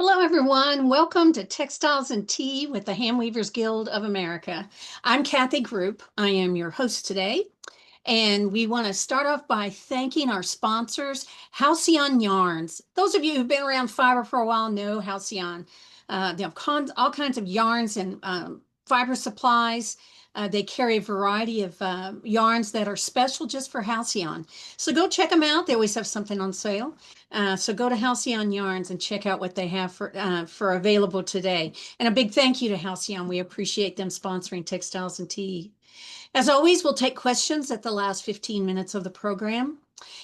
Hello, everyone. Welcome to Textiles and Tea with the Handweavers Guild of America. I'm Kathy Group. I am your host today. And we want to start off by thanking our sponsors, Halcyon Yarns. Those of you who've been around fiber for a while know Halcyon. They have all kinds of yarns and fiber supplies. They carry a variety of yarns that are special just for Halcyon. So go check them out. They always have something on sale. So go to Halcyon Yarns and check out what they have for available today. And a big thank you to Halcyon. We appreciate them sponsoring Textiles and Tea. As always, we'll take questions at the last 15 minutes of the program.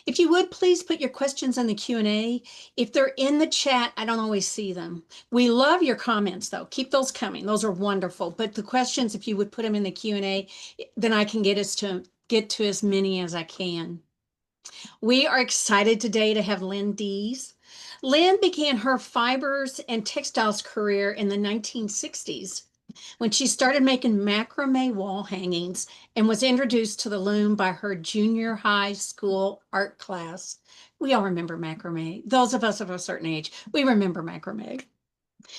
If you would, please put your questions in the Q&A. If they're in the chat, I don't always see them. We love your comments, though. Keep those coming. Those are wonderful. But the questions, if you would put them in the Q&A, then I can get to as many as I can. We are excited today to have Lynne Dees. Lynne began her fibers and textiles career in the 1960s when she started making macrame wall hangings and was introduced to the loom by her junior high school art class. We all remember macrame. Those of us of a certain age, we remember macrame.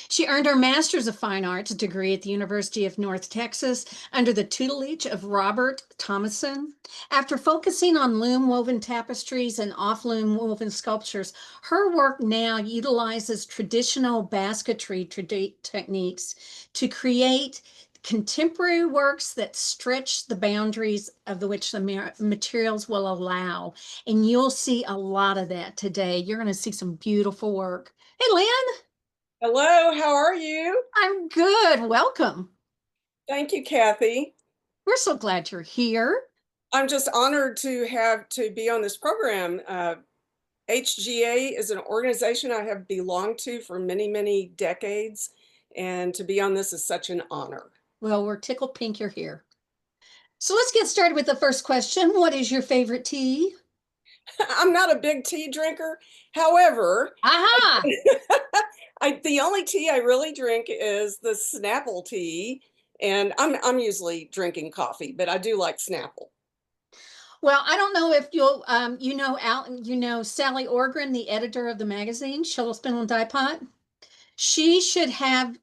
She earned her Master's of Fine Arts degree at the University of North Texas under the tutelage of Robert Thomason. After focusing on loom-woven tapestries and off-loom woven sculptures, her work now utilizes traditional basketry techniques to create contemporary works that stretch the boundaries of which the materials will allow. And you'll see a lot of that today. You're going to see some beautiful work. Hey, Lynne. Hello, how are you? I'm good. Welcome. Thank you, Kathy. We're so glad you're here. I'm just honored to be on this program. HGA is an organization I have belonged to for many, many decades, and to be on this is such an honor. Well, we're tickled pink you're here. So let's get started with the first question. What is your favorite tea? I'm not a big tea drinker. However, aha! The only tea I really drink is the Snapple tea, and I'm usually drinking coffee, but I do like Snapple. Well, I don't know if you'll you know Sally Orgren, the editor of the magazine Shuttle Spindle and Dye Pot. She should have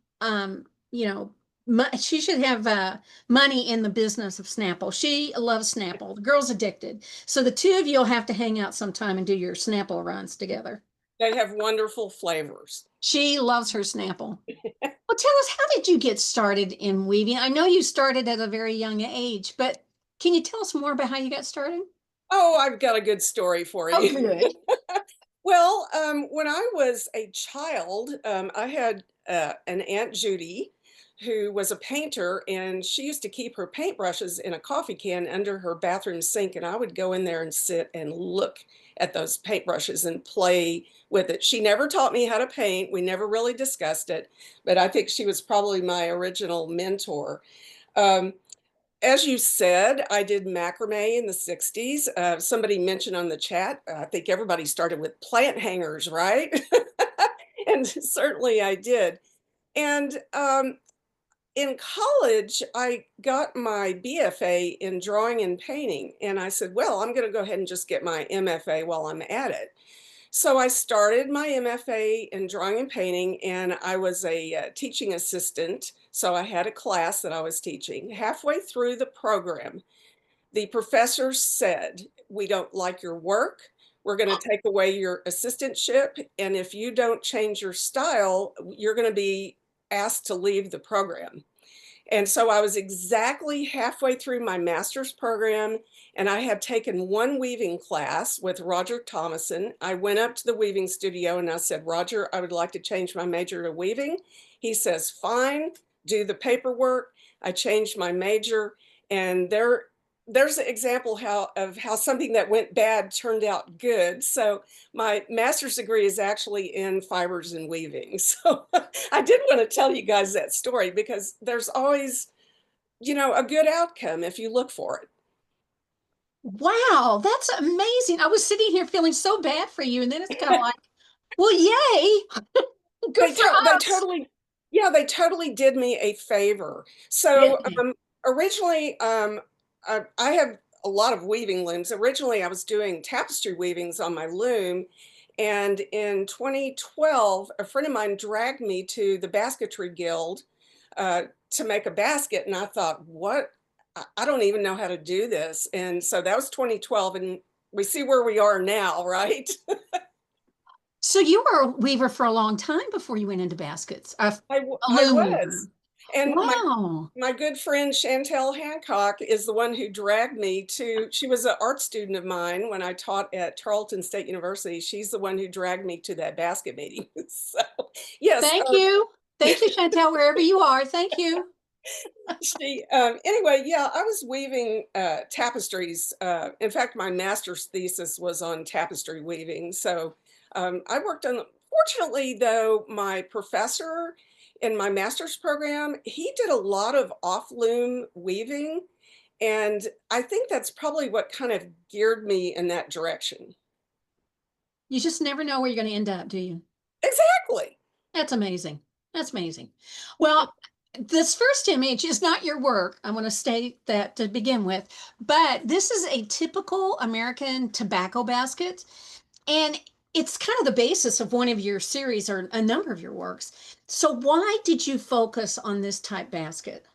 she should have money in the business of Snapple. She loves Snapple. The girl's addicted. So the two of you will have to hang out sometime and do your Snapple runs together. They have wonderful flavors. She loves her Snapple. Well, tell us, how did you get started in weaving? I know you started at a very young age, but can you tell us more about how you got started? Oh, I've got a good story for you. Oh, good. Well, when I was a child, I had an Aunt Judy who was a painter, and she used to keep her paintbrushes in a coffee can under her bathroom sink. And I would go in there and sit and look at those paintbrushes and play with it. She never taught me how to paint. We never really discussed it, but I think she was probably my original mentor. Um, as you said, I did macrame in the 60s. Somebody mentioned on the chat, I think everybody started with plant hangers, right? And certainly I did. And in college, I got my BFA in drawing and painting. And I said, well, I'm going to go ahead and just get my MFA while I'm at it. So I started my MFA in drawing and painting, and I was a teaching assistant. So I had a class that I was teaching. Halfway through the program, the professor said, we don't like your work. We're going to take away your assistantship. And if you don't change your style, you're going to be asked to leave the program. And so I was exactly halfway through my master's program, and I had taken one weaving class with Roger Thomason. I went up to the weaving studio and I said, Roger, I would like to change my major to weaving. He says, fine, do the paperwork. I changed my major, and there's an example of how something that went bad turned out good. So my master's degree is actually in fibers and weaving. So I did want to tell you guys that story because there's always, a good outcome if you look for it. Wow, that's amazing. I was sitting here feeling so bad for you, and then it's kind of like, well, yay, good for They us. totally, yeah, they totally did me a favor. Did So they? originally, I have a lot of weaving looms. Originally, I was doing tapestry weavings on my loom. And in 2012, a friend of mine dragged me to the Basketry Guild to make a basket. And I thought, what? I don't even know how to do this. And so that was 2012. And we see where we are now, right? So you were a weaver for a long time before you went into baskets, a I loom was. weaver. And Wow. my good friend Chantel Hancock is the one who dragged me to, she was an art student of mine when I taught at Tarleton State University. She's the one who dragged me to that basket meeting. So, yes, Thank you. Thank you, Chantel, wherever you are. Thank you. anyway, yeah, I was weaving tapestries. In fact, my master's thesis was on tapestry weaving. So I worked on, fortunately, though, my professor in my master's program, he did a lot of off-loom weaving. And I think that's probably what kind of geared me in that direction. You just never know where you're going to end up, do you? Exactly. That's amazing. That's amazing. Well, this first image is not your work. I want to state that to begin with, but this is a typical American tobacco basket, and it's kind of the basis of one of your series or a number of your works. So why did you focus on this type basket?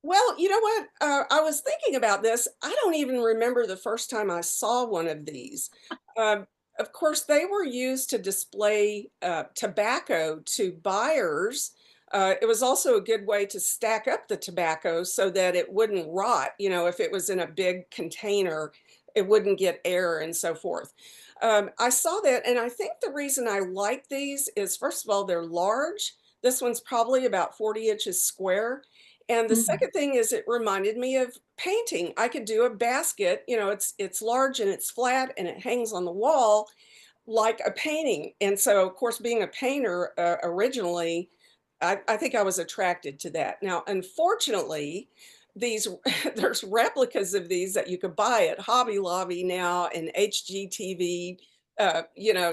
Well, you know what? I was thinking about this. I don't even remember the first time I saw one of these. Um, of course, they were used to display tobacco to buyers. It was also a good way to stack up the tobacco so that it wouldn't rot. If it was in a big container, it wouldn't get air and so forth. I saw that, and I think the reason I like these is, first of all, they're large. This one's probably about 40 inches square. And the Mm. second thing is it reminded me of painting. I could do a basket, it's large and it's flat and it hangs on the wall like a painting. And so, of course, being a painter originally, I think I was attracted to that. Now, unfortunately, these there's replicas of these that you could buy at Hobby Lobby now, and HGTV,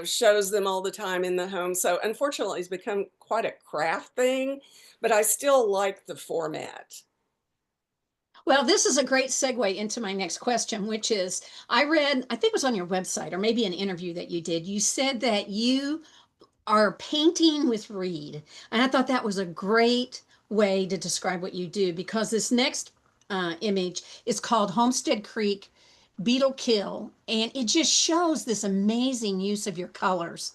shows them all the time in the home. So, unfortunately, it's become quite a craft thing, but I still like the format. Well, this is a great segue into my next question, which is I read, I think it was on your website or maybe an interview that you did. You said that you are painting with reed. And I thought that was a great way to describe what you do because this next image is called Homestead Creek Beetle Kill. And it just shows this amazing use of your colors.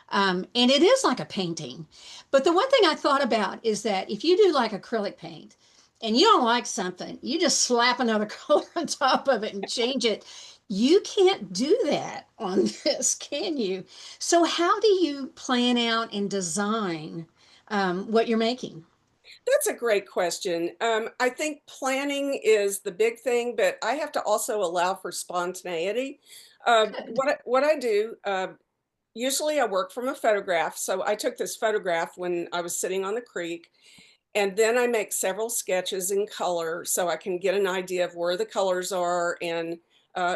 And it is like a painting. But the one thing I thought about is that if you do like acrylic paint and you don't like something, you just slap another color on top of it and change it. You can't do that on this, can you? So how do you plan out and design what you're making? That's a great question. I think planning is the big thing, but I have to also allow for spontaneity. Good. What I do, usually I work from a photograph. So I took this photograph when I was sitting on the creek, and then I make several sketches in color so I can get an idea of where the colors are. And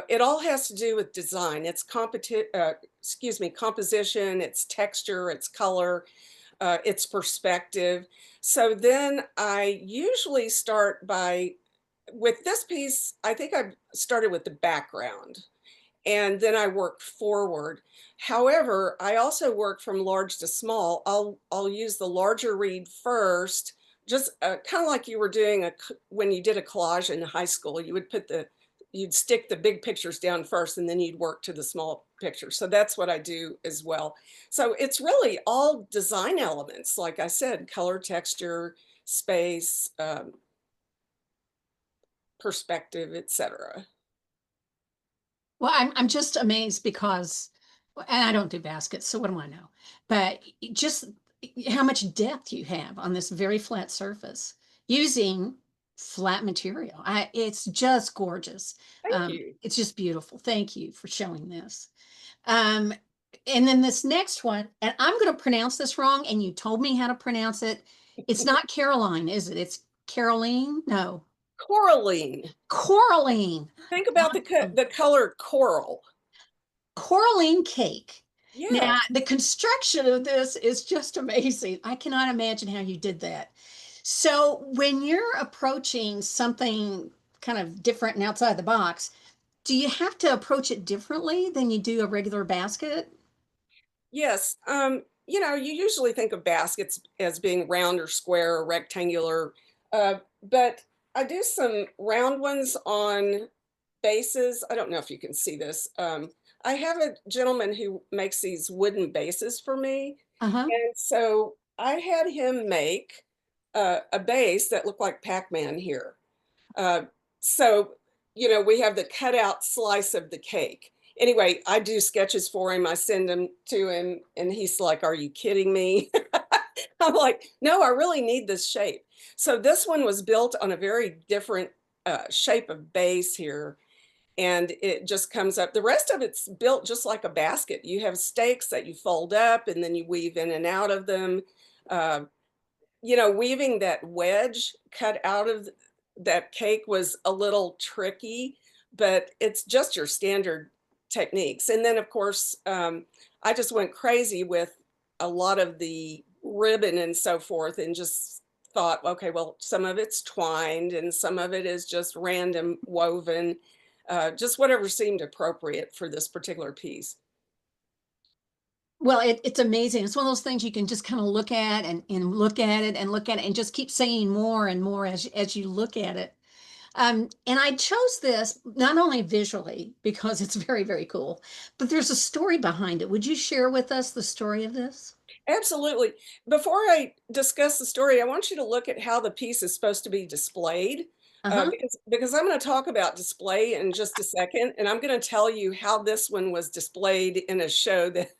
it all has to do with design. It's composition, it's texture, it's color, its perspective. So then I usually start by, with this piece, I think I started with the background and then I work forward. However, I also work from large to small. I'll use the larger read first, just kind of like you were doing when you did a collage in high school. You'd stick the big pictures down first, and then you'd work to the small pictures. So that's what I do as well. So it's really all design elements, like I said, color, texture, space, perspective, etc. Well, I'm just amazed because, and I don't do baskets, so what do I know? But just how much depth you have on this very flat surface using flat material. It's just gorgeous. Thank you. It's just beautiful. Thank you for showing this. Um, and then this next one, and I'm going to pronounce this wrong, and you told me how to pronounce it. It's not Caroline, is it? It's Caroline? No, Coraline. Coraline. Think about the color coral. Coraline cake. Yeah. Now, the construction of this is just amazing. I cannot imagine how you did that. So, when you're approaching something kind of different and outside the box, do you have to approach it differently than you do a regular basket? Yes. You usually think of baskets as being round or square or rectangular, but I do some round ones on bases. I don't know if you can see this. I have a gentleman who makes these wooden bases for me. Uh-huh. And so I had him make a base that looked like Pac-Man here. Uh, so, we have the cutout slice of the cake. Anyway, I do sketches for him. I send them to him, and he's like, "Are you kidding me?" I'm like, "No, I really need this shape." So this one was built on a very different shape of base here, and it just comes up. The rest of it's built just like a basket. You have stakes that you fold up, and then you weave in and out of them. Uh, Weaving that wedge cut out of that cake was a little tricky, but it's just your standard techniques. And then, of course, I just went crazy with a lot of the ribbon and so forth, and just thought, okay, well, some of it's twined and some of it is just random woven, just whatever seemed appropriate for this particular piece. Well, it's amazing. It's one of those things you can just kind of look at and look at it and look at it and just keep saying more and more as you look at it. And I chose this not only visually because it's very, very cool, but there's a story behind it. Would you share with us the story of this? Absolutely. Before I discuss the story, I want you to look at how the piece is supposed to be displayed, Uh-huh. because I'm going to talk about display in just a second, and I'm going to tell you how this one was displayed in a show that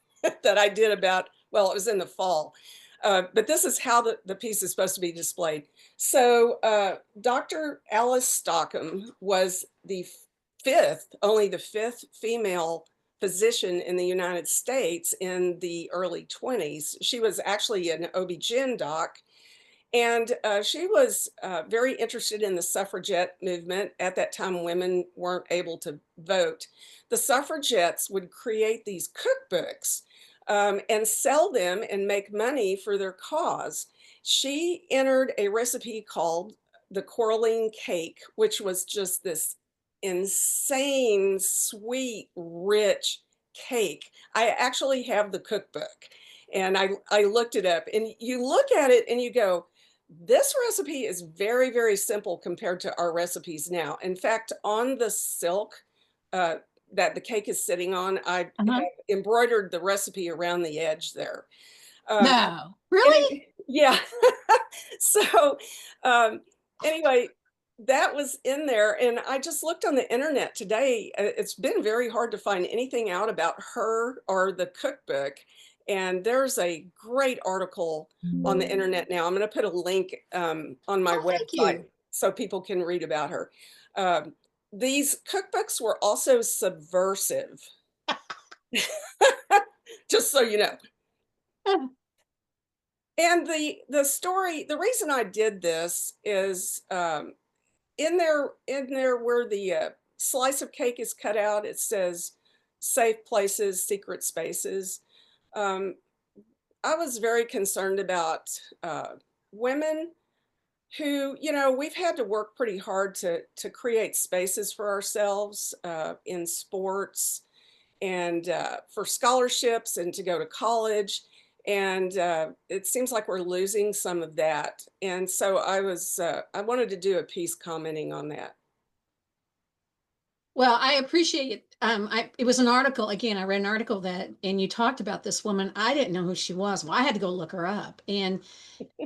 that I did about, well, it was in the fall. But this is how the piece is supposed to be displayed. So Dr. Alice Stockham was the only the fifth female physician in the United States in the early 20s. She was actually an OB-GYN doc, and she was very interested in the suffragette movement. At that time, women weren't able to vote. The suffragettes would create these cookbooks and sell them and make money for their cause. She entered a recipe called the Coraline cake, which was just this insane, sweet, rich cake. I actually have the cookbook, and I looked it up, and you look at it and you go, this recipe is very, very simple compared to our recipes now. In fact, on the silk uh, that the cake is sitting on, I Uh-huh. have embroidered the recipe around the edge there. Um, No, really? yeah. So, um, anyway, that was in there, and I just looked on the internet today. It's been very hard to find anything out about her or the cookbook, and there's a great article on the internet now. I'm gonna put a link, on my Oh, thank website you. so people can read about her. Um, these cookbooks were also subversive, just so you know. And the reason I did this is, in there where the, slice of cake is cut out, it says "safe places, secret spaces." Um, I was very concerned about, women who, we've had to work pretty hard to create spaces for ourselves, in sports and, for scholarships and to go to college, and, it seems like we're losing some of that, and so I wanted to do a piece commenting on that. Well, I appreciate it. It was an article, again, I read an article that, and you talked about this woman. I didn't know who she was. Well, I had to go look her up, and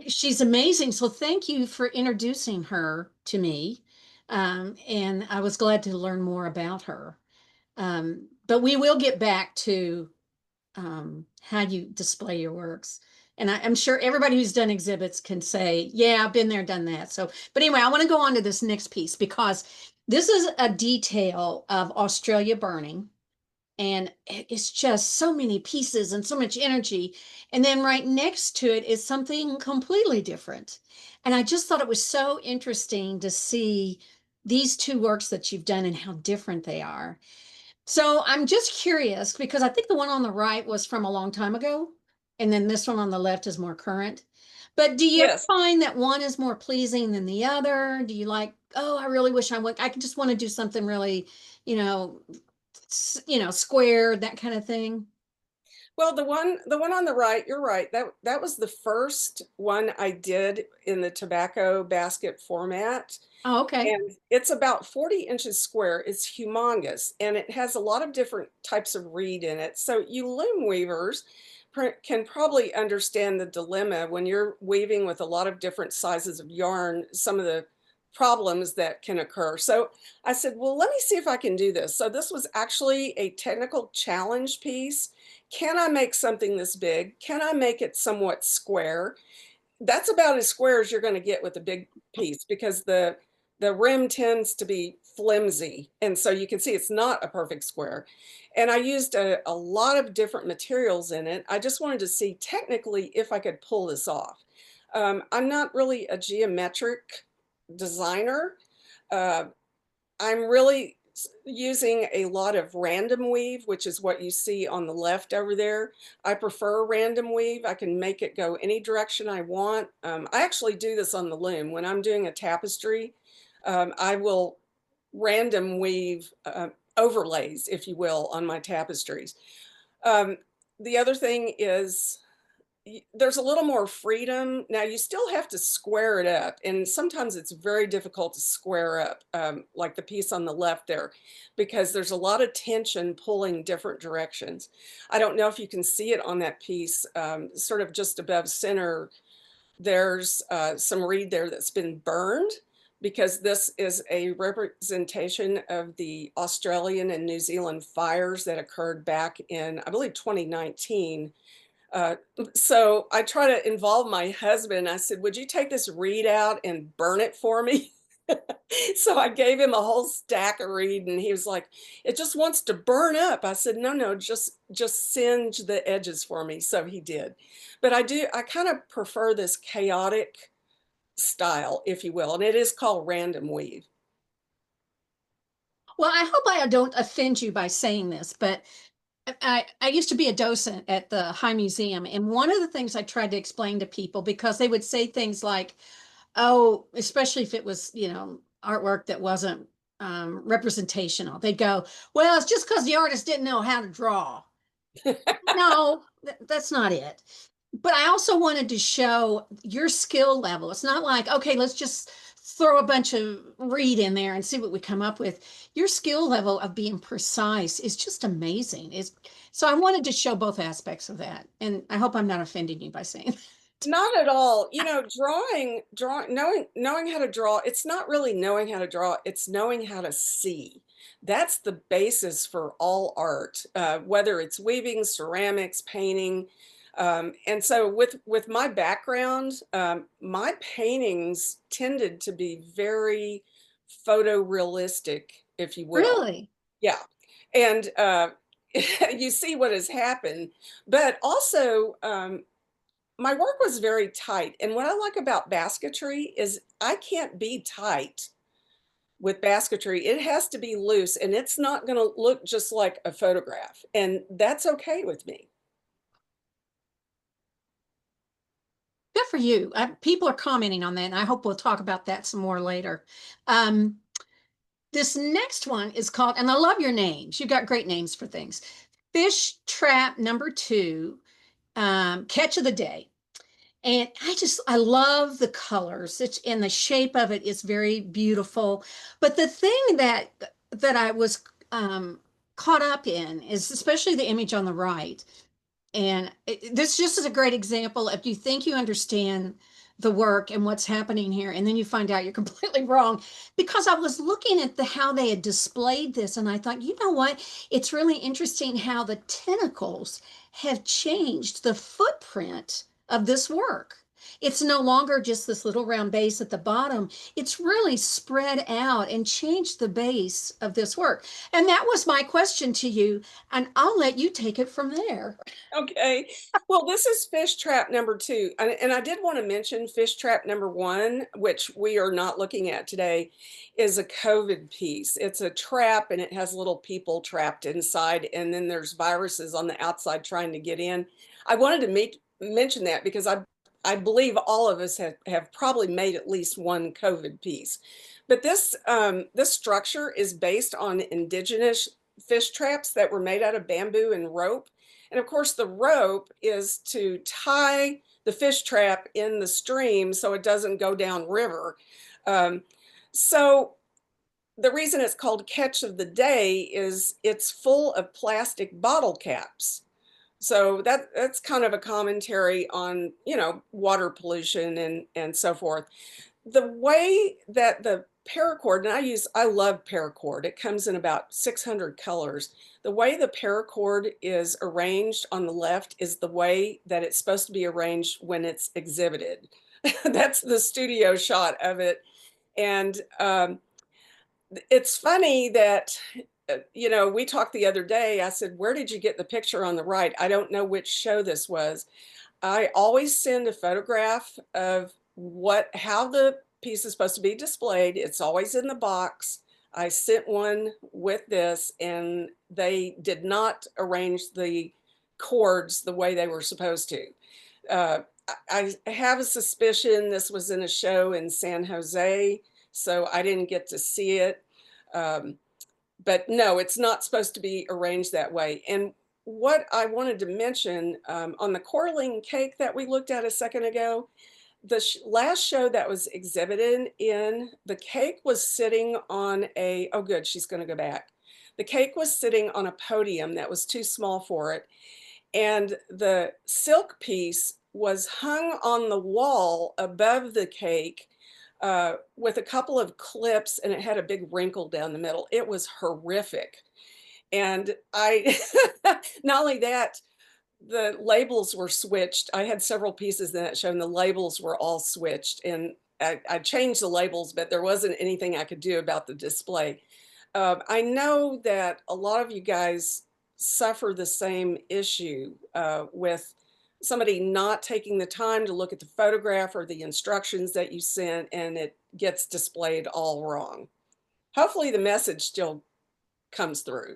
she's amazing. So thank you for introducing her to me. And I was glad to learn more about her. But we will get back to how you display your works. And I'm sure everybody who's done exhibits can say, yeah, I've been there, done that. So, but anyway, I want to go on to this next piece because this is a detail of Australia burning. And it's just so many pieces and so much energy. And then right next to it is something completely different. And I just thought it was so interesting to see these two works that you've done and how different they are. So I'm just curious because I think the one on the right was from a long time ago, and then this one on the left is more current. But do you ever Yes. find that one is more pleasing than the other? Do you like, oh, I really wish I could just want to do something really, you know, square, that kind of thing? Well, the one on the right, you're right. That was the first one I did in the tobacco basket format, Oh, okay. and it's about 40 inches square. It's humongous, and it has a lot of different types of reed in it. So you loom weavers can probably understand the dilemma when you're weaving with a lot of different sizes of yarn, some of the problems that can occur. So I said, well, let me see if I can do this. So this was actually a technical challenge piece. Can I make something this big? Can I make it somewhat square? That's about as square as you're going to get with a big piece because the rim tends to be flimsy, and so you can see it's not a perfect square. And I used a lot of different materials in it. I just wanted to see technically if I could pull this off. I'm not really a geometric designer. uh, I'm really using a lot of random weave, which is what you see on the left over there. I prefer random weave. I can make it go any direction I want. I actually do this on the loom. When I'm doing a tapestry, I will random weave overlays, if you will, on my tapestries. Um, the other thing is there's a little more freedom. Now you still have to square it up, and sometimes it's very difficult to square up, like the piece on the left there, because there's a lot of tension pulling different directions. I don't know if you can see it on that piece, sort of just above center. There's some reed there that's been burned because this is a representation of the Australian and New Zealand fires that occurred back in, I believe, 2019. uh, so I try to involve my husband. I said, "Would you take this reed out and burn it for me?" So I gave him a whole stack of reed, and he was like, "It just wants to burn up." I said, "No, no, just singe the edges for me." So he did. But I kind of prefer this chaotic style, if you will, and it is called random weave. Well, I hope I don't offend you by saying this, but I used to be a docent at the High Museum, and one of the things I tried to explain to people because they would say things like, oh, especially if it was, artwork that wasn't representational. They'd go, well, it's just because the artist didn't know how to draw. No, that's not it. But I also wanted to show your skill level. It's not like, okay, let's just throw a bunch of read in there and see what we come up with. Your skill level of being precise is just amazing. So I wanted to show both aspects of that. And I hope I'm not offending you by saying that. Not at all. You know, knowing how to draw, it's not really knowing how to draw, it's knowing how to see. That's the basis for all art, whether it's weaving, ceramics, painting. And so with my background, my paintings tended to be very photorealistic, if you will. Really? Yeah. And you see what has happened. But also, my work was very tight, and what I like about basketry is I can't be tight with basketry. It has to be loose, and it's not gonna look just like a photograph, and that's okay with me. Good for you. People are commenting on that, and I hope we'll talk about that some more later. Um, this next one is called, and I love your names. You've got great names for things. Fish Trap number 2, Catch of the Day. And I love the colors. And the shape of it is very beautiful. But the thing that I was caught up in is especially the image on the right. And this just is a great example of you think you understand the work and what's happening here, and then you find out you're completely wrong. Because I was looking at the how they had displayed this, and I thought, you know what? It's really interesting how the tentacles have changed the footprint of this work. It's no longer just this little round base at the bottom. It's really spread out and changed the base of this work. And that was my question to you, and I'll let you take it from there. Okay. Well, this is fish trap number 2, and I did wanna mention fish trap number 1, which we are not looking at today, is a COVID piece. It's a trap, and it has little people trapped inside, and then there's viruses on the outside trying to get in. I wanted to mention that because I believe all of us have probably made at least one COVID piece. But this structure is based on indigenous fish traps that were made out of bamboo and rope. And of course, the rope is to tie the fish trap in the stream so it doesn't go down river. Um, so the reason it's called Catch of the Day is it's full of plastic bottle caps. So that's kind of a commentary on, you know, water pollution and so forth. The way that the paracord, and I love paracord. It comes in about 600 colors. The way the paracord is arranged on the left is the way that it's supposed to be arranged when it's exhibited. That's the studio shot of it. And it's funny that, you know, we talked the other day. I said, "Where did you get the picture on the right?" I don't know which show this was. I always send a photograph of how the piece is supposed to be displayed. It's always in the box. I sent one with this, and they did not arrange the cords the way they were supposed to. I have a suspicion this was in a show in San Jose, so I didn't get to see it. Um, but no, it's not supposed to be arranged that way. And what I wanted to mention on the Corling cake that we looked at a second ago, the last show that was exhibited in, the cake was sitting on oh good, she's going to go back. The cake was sitting on a podium that was too small for it. And the silk piece was hung on the wall above the cake with a couple of clips, and it had a big wrinkle down the middle. It was horrific. And I, not only that, the labels were switched. I had several pieces in that show, and the labels were all switched. And I changed the labels, but there wasn't anything I could do about the display. I know that a lot of you guys suffer the same issue with somebody not taking the time to look at the photograph or the instructions that you sent, and it gets displayed all wrong. Hopefully, the message still comes through.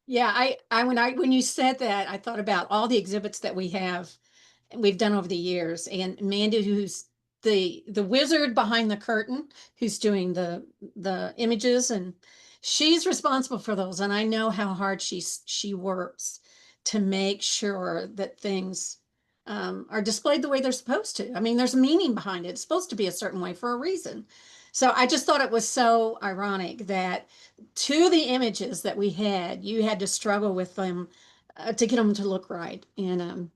Yeah, when you said that, I thought about all the exhibits that we've done over the years, and Mandy, who's the wizard behind the curtain, who's doing the images, and she's responsible for those. And I know how hard she works to make sure that things are displayed the way they're supposed to. I mean, there's meaning behind it. It's supposed to be a certain way for a reason. So I just thought it was so ironic that to the images that we had, you had to struggle with them to get them to look right. And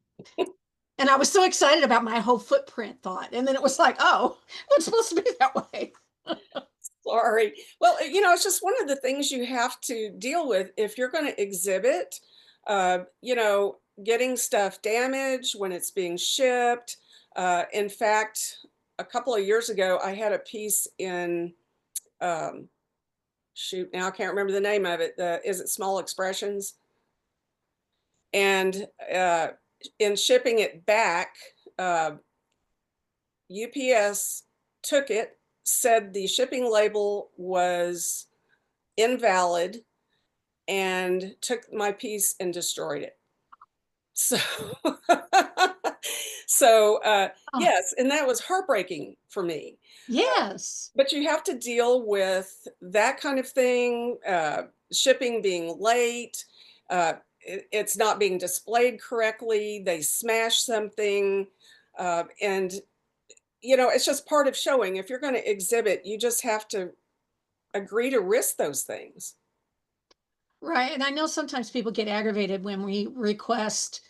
And I was so excited about my whole footprint thought. And then it was like, oh, it's supposed to be that way. Sorry. Well, it's just one of the things you have to deal with if you're going to exhibit, getting stuff damaged when it's being shipped. In fact, a couple of years ago, I had a piece in, um, shoot, now I can't remember the name of it. Is it Small Expressions? And in shipping it back, uh, UPS took it, said the shipping label was invalid, and took my piece and destroyed it. So, so Oh, yes, and that was heartbreaking for me. yes. But you have to deal with that kind of thing, shipping being late, it's not being displayed correctly, they smash something, and it's just part of showing. If you're going to exhibit, you just have to agree to risk those things. Right. And I know sometimes people get aggravated when we request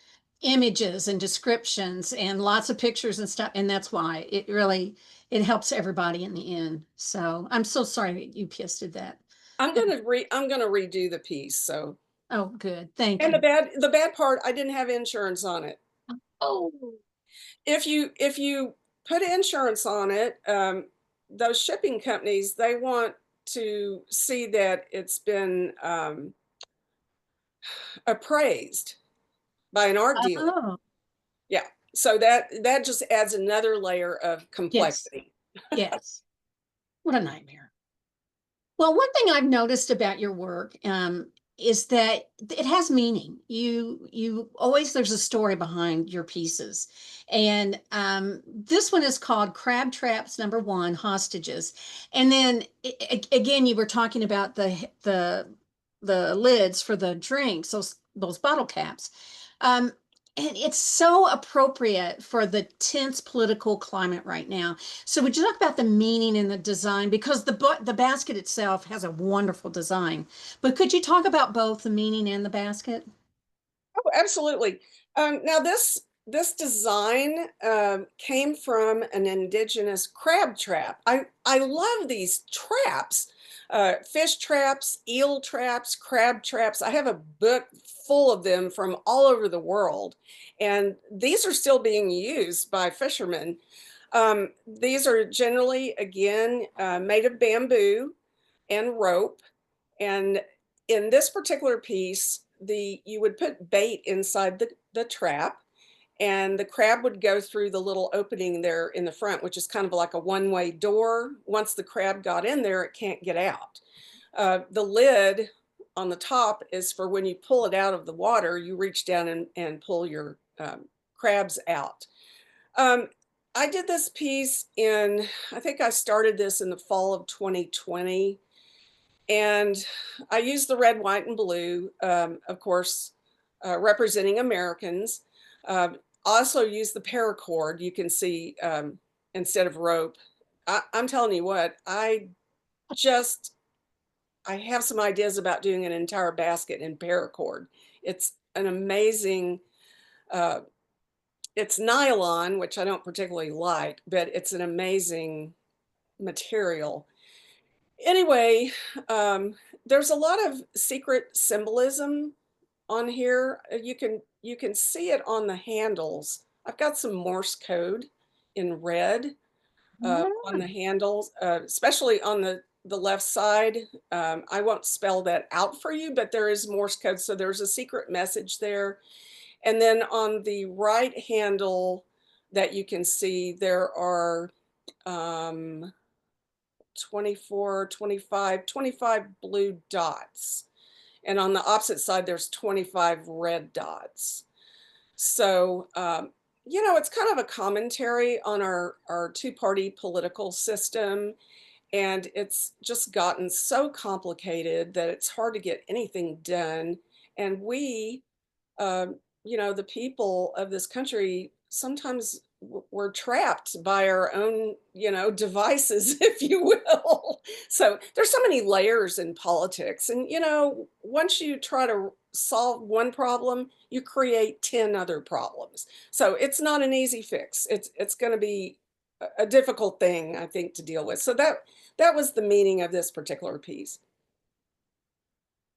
images and descriptions and lots of pictures and stuff. And that's why it helps everybody in the end. So I'm so sorry that UPS did that. I'm gonna redo the piece. So, Oh, good. Thank and you. the bad part, I didn't have insurance on it. Oh, If you put insurance on it, those shipping companies, they want to see that it's been appraised by an art dealer. oh, Yeah. So that just adds another layer of yes. complexity. Yes. What a nightmare. Well, one thing I've noticed about your work is that it has meaning. You always there's a story behind your pieces, and this one is called Crab Traps Number One Hostages, and then again you were talking about the lids for the drinks, those bottle caps. Um, and it's so appropriate for the tense political climate right now. So would you talk about the meaning and the design? Because the basket itself has a wonderful design. But could you talk about both the meaning and the basket? Oh, absolutely. Now this design came from an indigenous crab trap. I love these traps, fish traps, eel traps, crab traps. I have a book full of them from all over the world, and these are still being used by fishermen. These are generally, again, made of bamboo and rope. And in this particular piece, you would put bait inside the trap, and the crab would go through the little opening there in the front, which is kind of like a one-way door. Once the crab got in there, it can't get out. The lid on the top is for when you pull it out of the water, you reach down and pull your crabs out. Um, I did this piece I think I started this in the fall of 2020, and I used the red, white, and blue, of course, representing Americans. Also used the paracord. You can see instead of rope. I'm telling you what, just I have some ideas about doing an entire basket in paracord. It's an amazing. Uh, it's nylon, which I don't particularly like, but it's an amazing material. Anyway, there's a lot of secret symbolism on here. You can see it on the handles. I've got some Morse code in red on the handles, especially on the left side. I won't spell that out for you, but there is Morse code, so there's a secret message there. And then on the right handle that you can see, there are um, 24, 25, 25 blue dots. And on the opposite side, there's 25 red dots. So, it's kind of a commentary on our two-party political system. And it's just gotten so complicated that it's hard to get anything done. And we, the people of this country, sometimes we're trapped by our own, devices, if you will. So there's so many layers in politics. And, once you try to solve one problem, you create 10 other problems. So it's not an easy fix. It's going to be a difficult thing, I think, to deal with. So that was the meaning of this particular piece.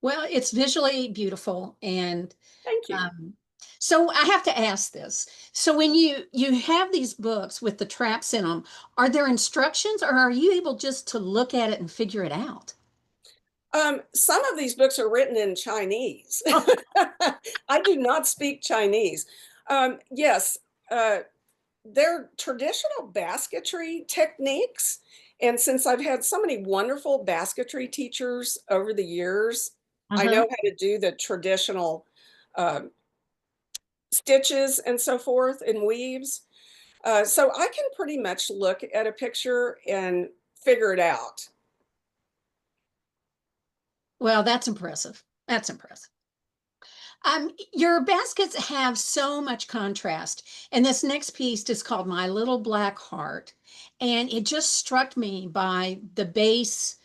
Well, it's visually beautiful and Thank you. um, so I have to ask this. So when you have these books with the traps in them, are there instructions or are you able just to look at it and figure it out? Some of these books are written in Chinese. Oh, I do not speak Chinese. Yes, uh, they're traditional basketry techniques. And since I've had so many wonderful basketry teachers over the years, I uh-huh. know how to do the traditional um, stitches and so forth and weaves. So I can pretty much look at a picture and figure it out. Well, that's impressive. That's impressive. Your baskets have so much contrast. And this next piece is called My Little Black Heart. And it just struck me by the base,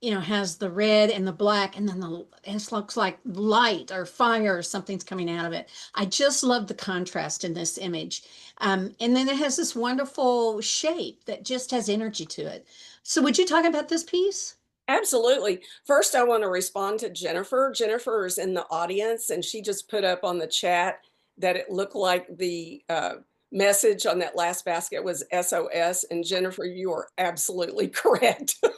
has the red and the black, and then it looks like light or fire or something's coming out of it. I just love the contrast in this image. And then it has this wonderful shape that just has energy to it. So would you talk about this piece? Absolutely. First, I want to respond to Jennifer. Jennifer is in the audience, and she just put up on the chat that it looked like the message on that last basket was SOS. And Jennifer, you are absolutely correct. Way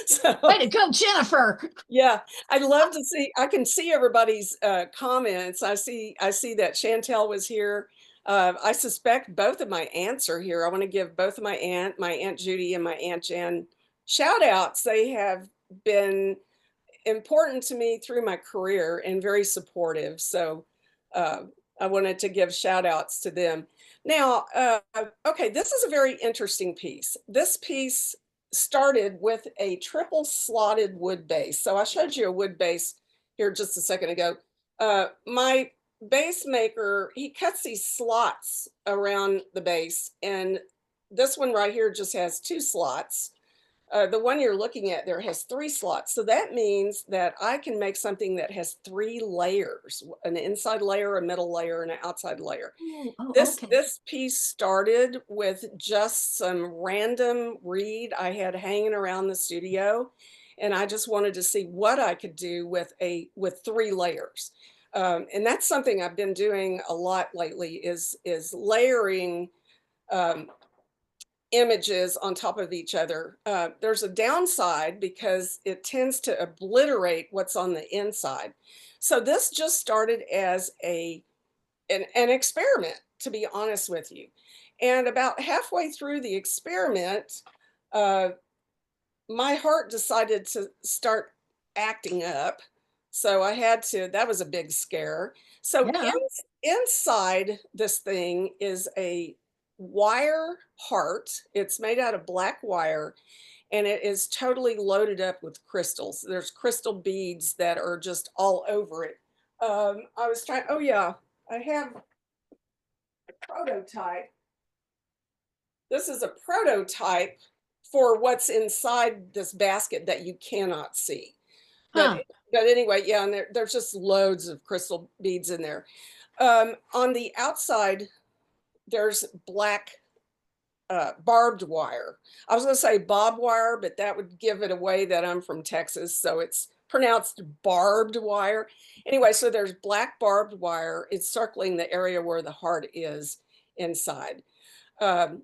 So to go, Jennifer. yeah, I'd love to see. I can see everybody's comments. I see that Chantel was here. I suspect both of my aunts are here. I want to give both of my Aunt Judy and my Aunt Jen, shout outs. They have been important to me through my career and very supportive. So uh, I wanted to give shout outs to them. Now, okay, this is a very interesting piece. This piece started with a triple slotted wood base. So I showed you a wood base here just a second ago. My base maker, he cuts these slots around the base, and this one right here just has two slots. The one you're looking at there has three slots. So that means that I can make something that has three layers, an inside layer, a middle layer, and an outside layer. Oh, oh, This okay. this piece started with just some random reed I had hanging around the studio, and I just wanted to see what I could do with three layers. And that's something I've been doing a lot lately is layering um, images on top of each other. There's a downside because it tends to obliterate what's on the inside. So this just started as an experiment, to be honest with you. And about halfway through the experiment, uh, my heart decided to start acting up. So I had to, that was a big scare. So Yeah. inside this thing is a wire heart. It's made out of black wire and it is totally loaded up with crystals. There's crystal beads that are just all over it. I was trying, oh yeah, I have a prototype. This is a prototype for what's inside this basket that you cannot see. But Huh. but anyway, yeah, and there's just loads of crystal beads in there. On the outside, there's black barbed wire. I was going to say bob wire, but that would give it away that I'm from Texas, so it's pronounced barbed wire. Anyway, so there's black barbed wire. It's circling the area where the heart is inside. Um,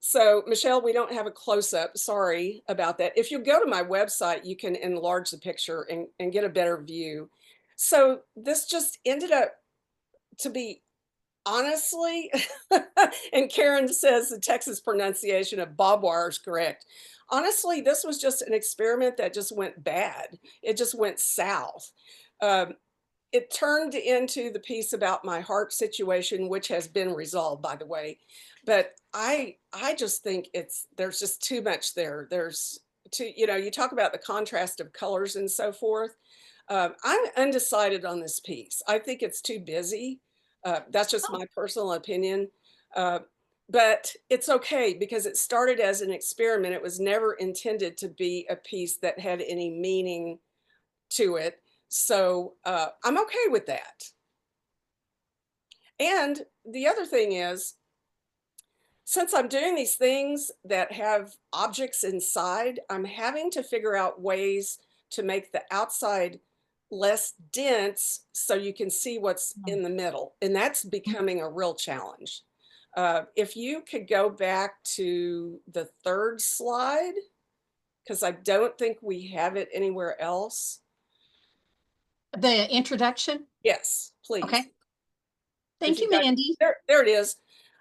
so Michelle, we don't have a close-up. Sorry about that. If you go to my website, you can enlarge the picture and get a better view. So this just ended up to be honestly, and Karen says the Texas pronunciation of bob wire is correct. Honestly, this was just an experiment that just went bad. It just went south. Um, it turned into the piece about my heart situation, which has been resolved, by the way. But I just think there's just too much there. There's too, you talk about the contrast of colors and so forth. I'm undecided on this piece. I think it's too busy. That's just Oh, my personal opinion. Uh, but it's okay because it started as an experiment. It was never intended to be a piece that had any meaning to it. So I'm okay with that. And the other thing is, since I'm doing these things that have objects inside, I'm having to figure out ways to make the outside less dense so you can see what's in the middle. And that's becoming a real challenge. If you could go back to the third slide, because I don't think we have it anywhere else. The introduction. Yes, please. Okay. If Thank you you, got Mandy. there it is.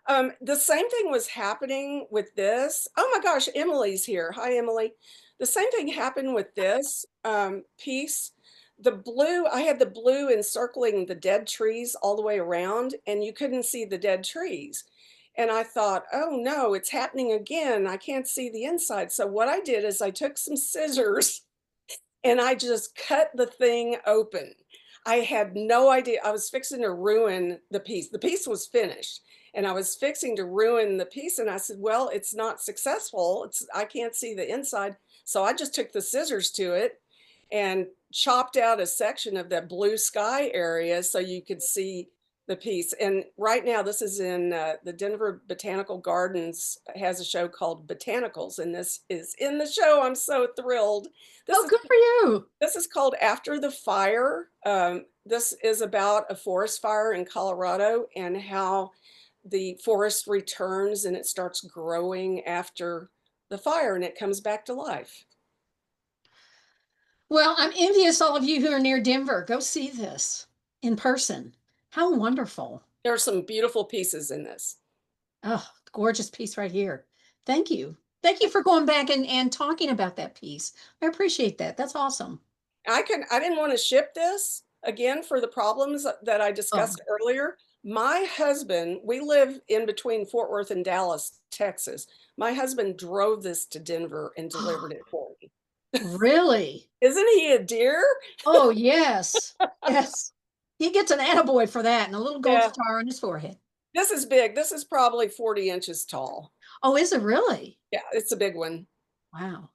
The same thing was happening with this. Oh my gosh, Emily's here. Hi, Emily. The same thing happened with this piece. The blue, I had the blue encircling the dead trees all the way around, and you couldn't see the dead trees. And I thought, oh no, it's happening again. I can't see the inside. So what I did is I took some scissors and I just cut the thing open. I had no idea. I was fixing to ruin the piece. The piece was finished, and I was fixing to ruin the piece. And I said, "Well, it's not successful. I can't see the inside." So I just took the scissors to it and chopped out a section of that blue sky area so you could see the piece. And right now, this is in the Denver Botanical Gardens has a show called Botanicals, and this is in the show. I'm so thrilled. This Oh, is good for you. this is called After the Fire. This is about a forest fire in Colorado and how the forest returns and it starts growing after the fire and it comes back to life. Well, I'm envious all of you who are near Denver. Go see this in person. How wonderful. There are some beautiful pieces in this. Oh, gorgeous piece right here. Thank you. Thank you for going back and talking about that piece. I appreciate that. That's awesome. I didn't want to ship this again for the problems that I Oh, discussed earlier. My husband, we live in between Fort Worth and Dallas, Texas. My husband drove this to Denver and delivered it for me. really? Isn't he a dear? Oh, yes. Yes. He gets an attaboy for that and a little gold Yeah, star on his forehead. this is big. This is probably 40 inches tall. Oh, is it really? Yeah, it's a big one. Wow.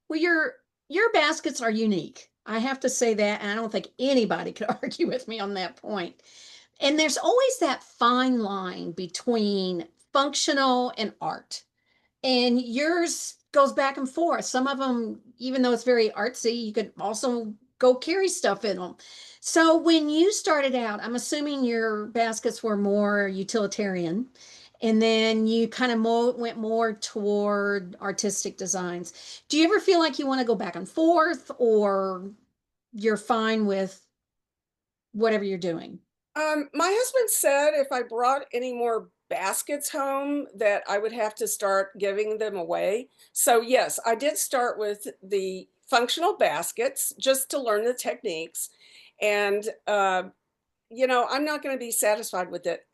Well, your baskets are unique. I have to say that, and I don't think anybody could argue with me on that point. And there's always that fine line between functional and art. And yours goes back and forth. Some of them, even though it's very artsy, you could also go carry stuff in them. So when you started out, I'm assuming your baskets were more utilitarian, and then you kind of went more toward artistic designs. Do you ever feel like you want to go back and forth, or you're fine with whatever you're doing? My husband said if I brought any more baskets home that I would have to start giving them away. So yes, I did start with the functional baskets just to learn the techniques. And I'm not going to be satisfied with it.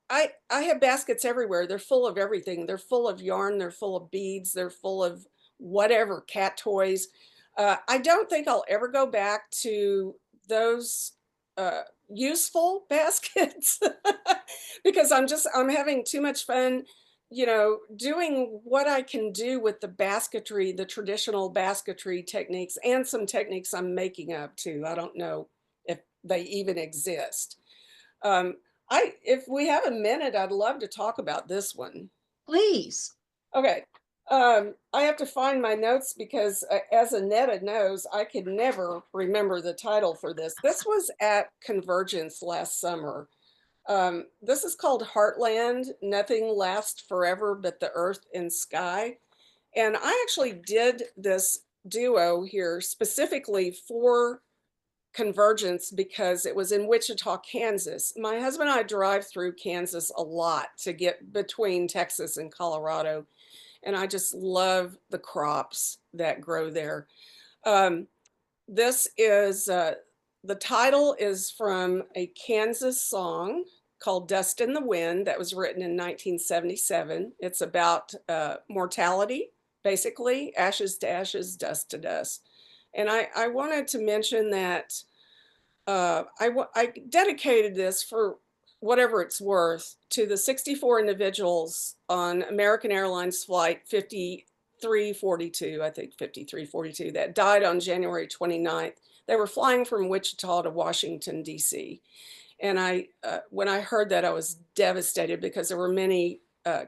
I have baskets everywhere. They're full of everything. They're full of yarn, they're full of beads, they're full of whatever, cat toys. I don't think I'll ever go back to those uh, useful baskets because I'm having too much fun, doing what I can do with the basketry, the traditional basketry techniques, and some techniques I'm making up too. I don't know if they even exist. Um, if we have a minute, I'd love to talk about this one. Please. Okay. I have to find my notes because, as Annetta knows, I could never remember the title for this. This was at Convergence last summer. This is called Heartland, Nothing Lasts Forever But the Earth and Sky. And I actually did this duo here specifically for Convergence because it was in Wichita, Kansas. My husband and I drive through Kansas a lot to get between Texas and Colorado, and I just love the crops that grow there. Um, this is the title is from a Kansas song called Dust in the Wind that was written in 1977. It's about mortality, basically, ashes to ashes, dust to dust. And I wanted to mention that I dedicated this for whatever it's worth, to the 64 individuals on American Airlines flight 5342, I think 5342, that died on January 29th. They were flying from Wichita to Washington, D.C. And when I heard that, I was devastated because there were many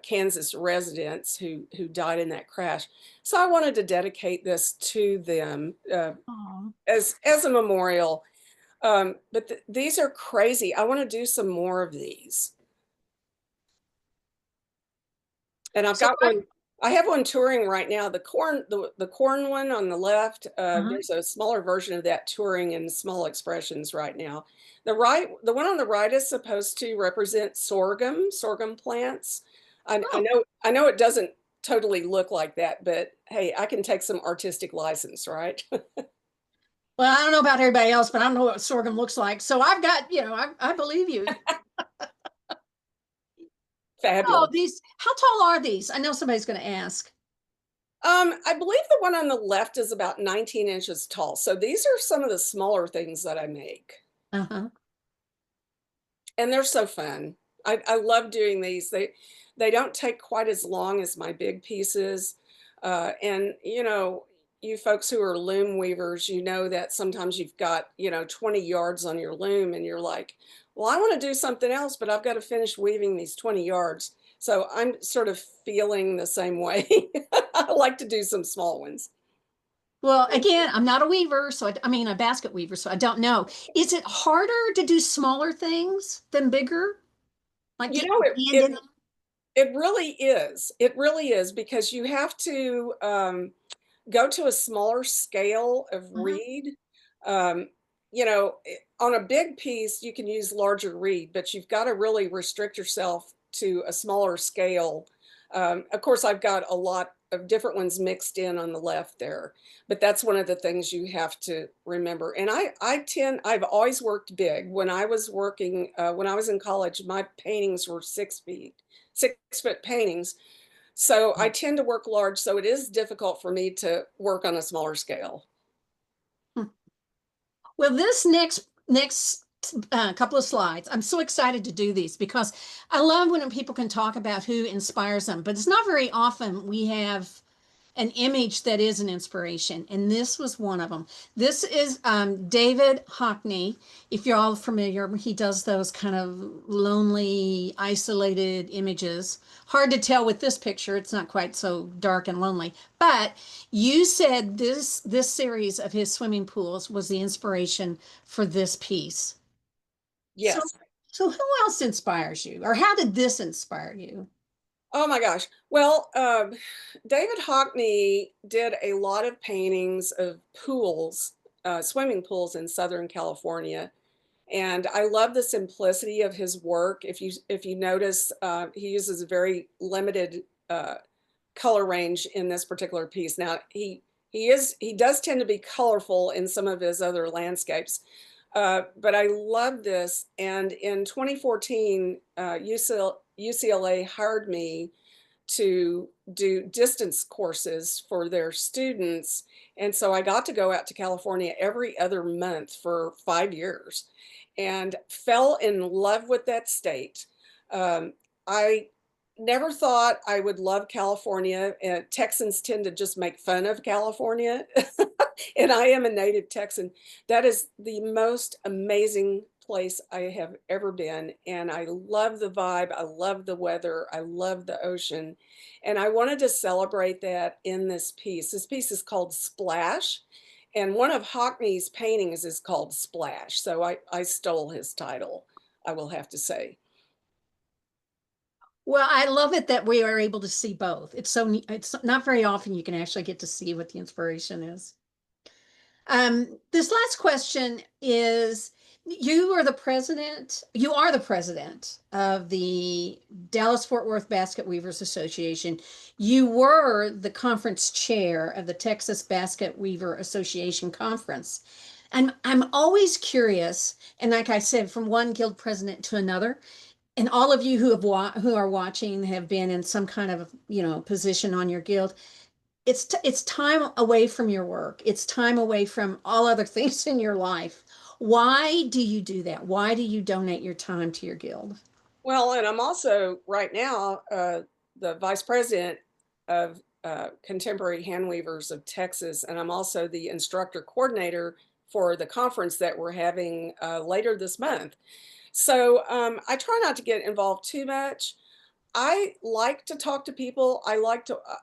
Kansas residents who died in that crash. So I wanted to dedicate this to them Aw. as a memorial. But these are crazy. I want to do some more of these. And I've So got one. I have one touring right now. The corn one on the left. uh There's a smaller version of that touring in small expressions right now. The one on the right is supposed to represent sorghum plants. oh, I know it doesn't totally look like that, but hey, I can take some artistic license, right? well, I don't know about everybody else, but I don't know what sorghum looks like. So I've got, I believe you. Oh, Fabulous. how tall are these? I know somebody's going to ask. I believe the one on the left is about 19 inches tall. So these are some of the smaller things that I make. Uh-huh. And they're so fun. I love doing these. They don't take quite as long as my big pieces. And you folks who are loom weavers, you know that sometimes you've got, 20 yards on your loom and you're like, well, I want to do something else, but I've got to finish weaving these 20 yards. So I'm sort of feeling the same way. I like to do some small ones. Well, again, I'm not a weaver, so I mean a basket weaver, so I don't know. Is it harder to do smaller things than bigger? Like You get know, your hand in them? it really is. It really is because you have to go to a smaller scale of Uh-huh. reed. On a big piece, you can use larger reed, but you've got to really restrict yourself to a smaller scale. Of course, I've got a lot of different ones mixed in on the left there, but that's one of the things you have to remember. And I've always worked big. When I was working, when I was in college, my paintings were 6 feet, 6 foot paintings. So I tend to work large, so it is difficult for me to work on a smaller scale. Well, this next couple of slides, I'm so excited to do these because I love when people can talk about who inspires them, but it's not very often we have an image that is an inspiration, and this was one of them. This is David Hockney. If you're all familiar, he does those kind of lonely, isolated images. Hard to tell with this picture; it's not quite so dark and lonely. But you said this series of his swimming pools was the inspiration for this piece. So, Yes. so who else inspires you, or how did this inspire you? Oh my gosh. Well, David Hockney did a lot of paintings of pools, swimming pools in Southern California. And I love the simplicity of his work. If you notice, he uses a very limited color range in this particular piece. Now he does tend to be colorful in some of his other landscapes, but I love this. And in 2014, UCLA hired me to do distance courses for their students. And so I got to go out to California every other month for 5 years and fell in love with that state. I never thought I would love California. Texans tend to just make fun of California. And I am a native Texan. That is the most amazing place I have ever been. And I love the vibe. I love the weather. I love the ocean. And I wanted to celebrate that in this piece. This piece is called Splash. And one of Hockney's paintings is called Splash. So I stole his title, I will have to say. Well, I love it that we are able to see both. It's not very often you can actually get to see what the inspiration is. This last question is you are the president of the Dallas Fort Worth Basket Weavers Association. You were the conference chair of the Texas Basket Weaver Association conference. And I'm always curious, and like I said, from one guild president to another, and all of you who are watching have been in some kind of position on your guild. It's time away from your work. It's time away from all other things in your life. Why do you do that? Why do you donate your time to your guild? Well, and I'm also right now the vice president of Contemporary Handweavers of Texas, and I'm also the instructor coordinator for the conference that we're having later this month. So I try not to get involved too much. I like to talk to people.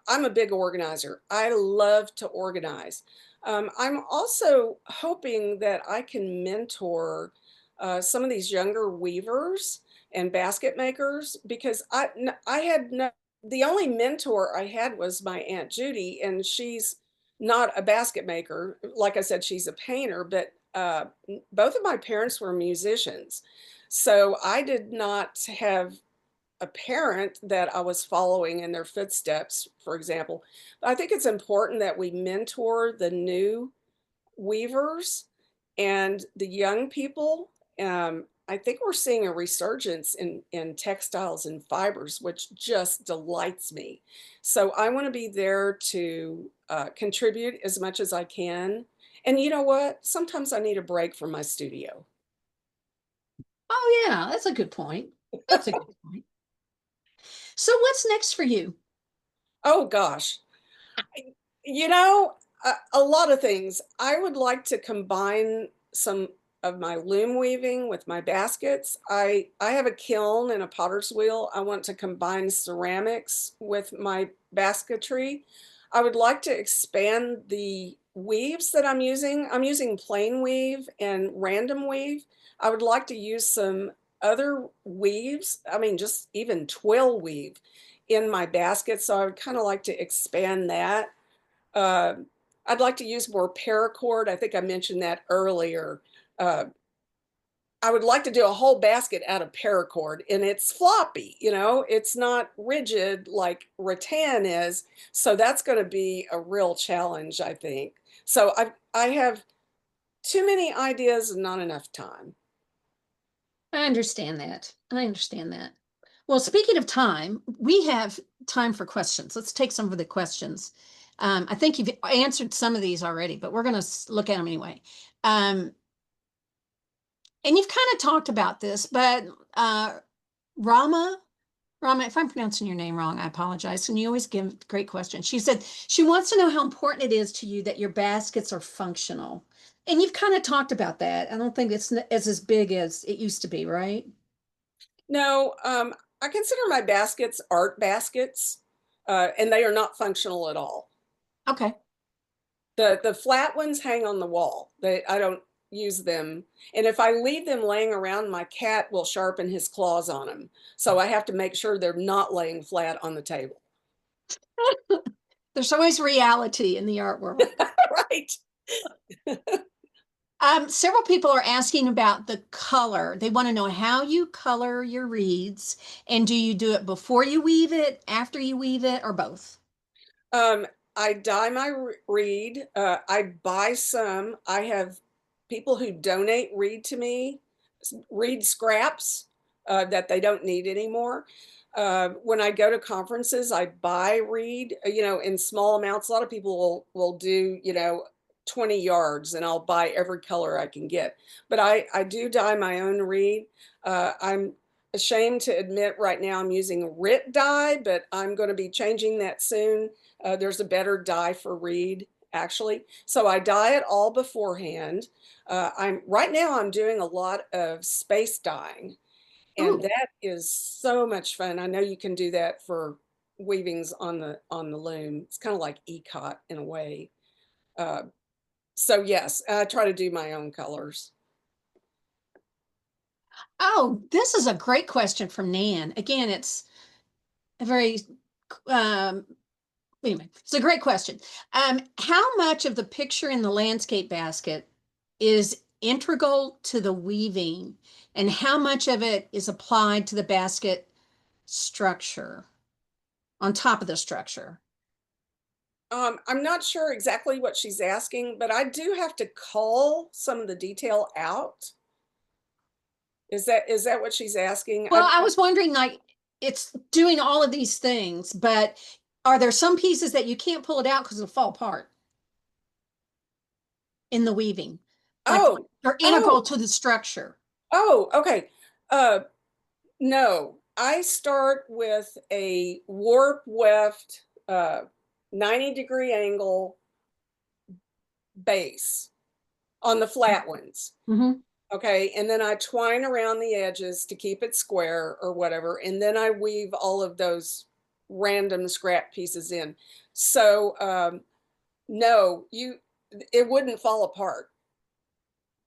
I'm a big organizer. I love to organize. I'm also hoping that I can mentor some of these younger weavers and basket makers because I had no, the only mentor I had was my Aunt Judy, and she's not a basket maker. Like I said, she's a painter, but both of my parents were musicians. So I did not have a parent that I was following in their footsteps, for example. But I think it's important that we mentor the new weavers and the young people. I think we're seeing a resurgence in textiles and fibers, which just delights me. So I want to be there to contribute as much as I can. And you know what? Sometimes I need a break from my studio. Oh, yeah, that's a good point. That's a good point. So, what's next for you? Oh gosh. You know, a lot of things. I would like to combine some of my loom weaving with my baskets. I have a kiln and a potter's wheel. I want to combine ceramics with my basketry. I would like to expand the weaves that I'm using. I'm using plain weave and random weave. I would like to use some other weaves. I mean, just even twill weave in my basket. So I would kind of like to expand that. um, I'd like to use more paracord. I think I mentioned that earlier. Uh, I would like to do a whole basket out of paracord, and it's floppy, it's not rigid like rattan is. So that's going to be a real challenge, I think. So I have too many ideas and not enough time. I understand that. I understand that. Well, speaking of time, we have time for questions. Let's take some of the questions. I think you've answered some of these already, but we're going to look at them anyway. Um, and you've kind of talked about this, but Rama, Rama, if I'm pronouncing your name wrong, I apologize. And you always give great questions. She said she wants to know how important it is to you that your baskets are functional. And you've kind of talked about that. I don't think it's as big as it used to be, right? No, I consider my baskets art baskets, and they are not functional at all. Okay. The flat ones hang on the wall. I don't use them. And if I leave them laying around, my cat will sharpen his claws on them. So I have to make sure they're not laying flat on the table. There's always reality in the art world. Right. Several people are asking about the color. They want to know how you color your reeds, and do you do it before you weave it, after you weave it, or both? Um, I dye my reed. I buy some. I have people who donate reed to me, reed scraps that they don't need anymore. When I go to conferences, I buy reed, in small amounts. A lot of people will do, 20 yards, and I'll buy every color I can get. But I do dye my own reed. I'm ashamed to admit right now I'm using RIT dye, but I'm going to be changing that soon. There's a better dye for reed, actually. So I dye it all beforehand. I'm doing a lot of space dyeing, and Ooh. that is so much fun. I know you can do that for weavings on the loom. It's kind of like ikat in a way. Uh, so yes, I try to do my own colors. Oh, this is a great question from Nan. Again, it's a very um anyway, it's a great question. How much of the picture in the landscape basket is integral to the weaving, and how much of it is applied to the basket structure on top of the structure? I'm not sure exactly what she's asking, but I do have to call some of the detail out. Is that what she's asking? Well, I was wondering, like, it's doing all of these things, but are there some pieces that you can't pull it out because it'll fall apart in the weaving? Oh, they're integral oh, to the structure. oh, okay. Uh, no, I start with a warp weft, 90-degree angle base on the flat ones. Mm-hmm. Okay, and then I twine around the edges to keep it square or whatever, and then I weave all of those random scrap pieces in. So no, it wouldn't fall apart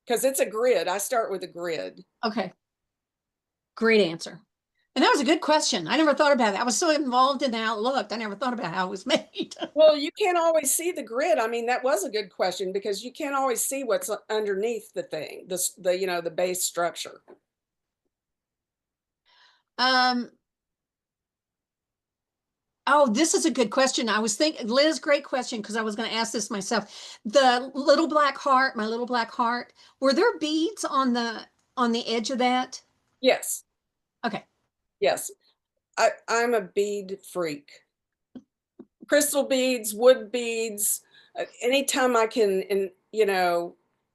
because it's a grid. I start with a grid. Okay, great answer. And that was a good question. I never thought about it. I was so involved in how it looked. I never thought about how it was made. Well, you can't always see the grid. I mean, that was a good question because you can't always see what's underneath the thing, the base structure. Um, oh, this is a good question. I was thinking, Liz, great question, because I was going to ask this myself. The little black heart, my little black heart, were there beads on the edge of that? Yes, Okay. yes. I'm a bead freak. Crystal beads, wood beads, anytime I can,